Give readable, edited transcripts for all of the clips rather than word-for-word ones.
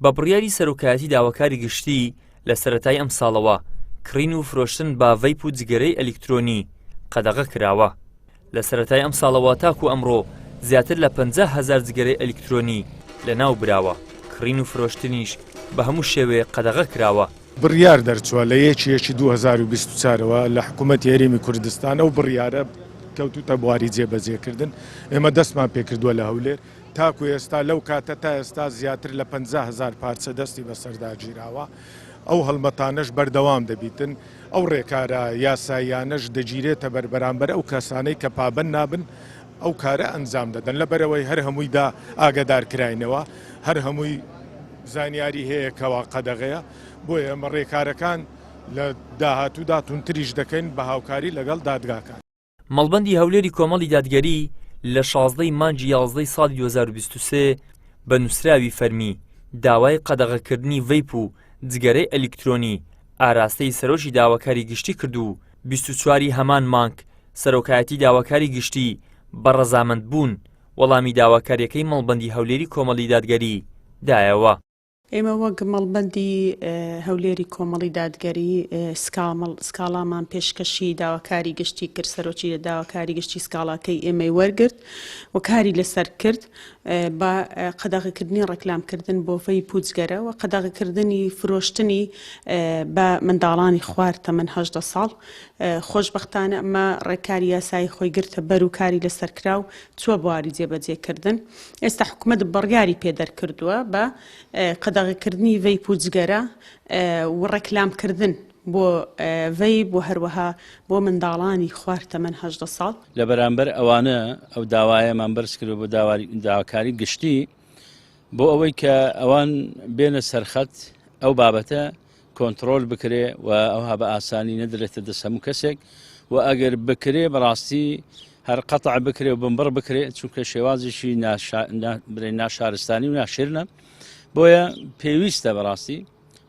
بە بڕیاری سەرۆکایەتی داواکاری گشتی لە سەرەتای ئەم ساڵەوە کڕین و فرۆشتن بە ڤەیپ و جگەرەی ئەلیکترۆنی قەدەغە کراوە. لە سەرەتای ئەم ساڵەوە تاکو ئەمڕۆ زیاتر لە 50,000 جگەرەی ئەلیکترۆنی لەناو براوە. کڕین و فرۆشتنیش بە هەموو شێوەیە قەدەغە کراوە. بڕیار دەرچووە لە یەکی 2024ەوە لە حکوومەتی هەرێمی کوردستان ئەو بڕیارە کەوتوتە بواری جێبەجێکردن. ئێمە دەستمان پێکردووە لە هەولێر تاکو ئێستا لەو کاتە تا ئێستا زیاتر لە 50,000 پارچە دەستی بەسەرداگیراوە. ئەو هەڵمەتانەش بەردەوام دەبیتن. ئەو ڕێکارە یاساییانەش دەگیرێتە بەرامبەر ئەو کەسانەی کە پابەند نابن ئەو کارە ئەنجام دەدەن لەبەرەوەی هەر هەموویدا ئاگادارکراینەوە، هەر هەمووی زانیاری هەیە کەوا قەدەغەیە. بۆیە ئەمە ڕێکارەکان لە داهاتوودا تونتریش دەکەین بە هاوکاری لەگەڵ دادگاکان. مەڵبەندی هەولێری کۆمەڵی دادگەری لە 16 مانگی 11 ساڵی 2023 بە نووسراوی فەرمی داوای قەدەغەکردنی ڤەیپ و جگەرەی ئەلیکترۆنی ئاراستەی سەرۆکی داواکاری گشتی کرد و 24 هەمان مانگ سەرۆکایەتی داواکاری گشتی بە ڕەزامەندبوون وەڵامی داواکاریەکەی مەڵبەندی هەولێری کۆمەڵی دادگەری دایەوە. ئێمە وەک مەڵبەندی هەولێری کۆمەڵی دادگەری سکاڵامان پێشکەشی داواکاری گشتی کرد. سەرۆکی داواکاری گشتی سکاڵاکەی ئێمەی وەرگرت و کاری لەسەر کرد بە قەدەغەکردنی ڕەکلامکردن بۆ ڤەیپ و جگەرە و قەدەغەکردنی فرۆشتنی بە منداڵانی خوار تەمەن 18 ساڵ. خۆشبەختانە ئەمە ڕێکاری یاسایی خۆی گرتە بەر و کاری لەسەر کرا و چووە بواری جێبەجێکردن. ئێستا حکوومەت بڕیاری پێدەرکردووە بە قەدەغەکردنی ڤەیپ و جگەرە و ڕەکلامکردن بۆ ڤەیپ و هەروەها بۆ منداڵانی خوار تەمەن 18 ساڵ. لە بەرامبەر ئەوانە ئەو داوایەمان بەرز کرد بۆ داواکاری گشتی بۆ ئەوەی کە ئەوان بێنە سەرخەت ئەو بابەتە کۆنتترۆل بکرێ و ئەوها بە ئاسانی نەدرێتە دەست هەموو کەسێک و ئەگەر بکرێ بەڕاستی هەر قەتع بکرێ و بمبڕ بکرێ چونکە شێوازیشی ناشارستانی و ناشرنە. بۆیە پێویستە بەڕاستی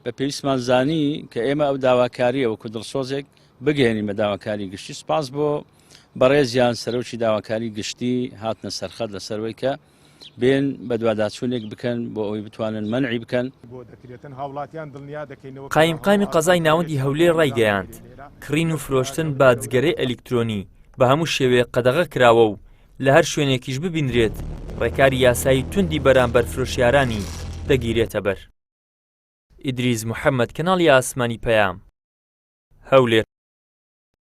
بە پێویستمان زانی کە ئێمە ئەو داواکاریە وەکو دڵسۆزێک بگەێنین بە داواکاری گشتی. سپاس بۆ بەڕێزیان سەرۆکی داواکاری گشتی هاتنە سەرخەت لەسەرەوەی کە بێن بە دوواداچوونێک بکەن بۆ ئەوەی بتوانن مەنعی بکەن. قایمقامی قەزای ناوەندی هەولێر ڕایگەیاند کڕین و فرۆشتن بە جگەرەی ئەلیکترۆنی بە هەموو شێوەیە قەدەغە کراوە و لە هەر شوێنێکیش ببینرێت ڕێکاری یاسایی توندی بەرامبەر فرۆشیارانی دەگیرێتە بەر. ئیدریس محەممەد، کەناڵی ئاسمانی پەیام، هەولێر.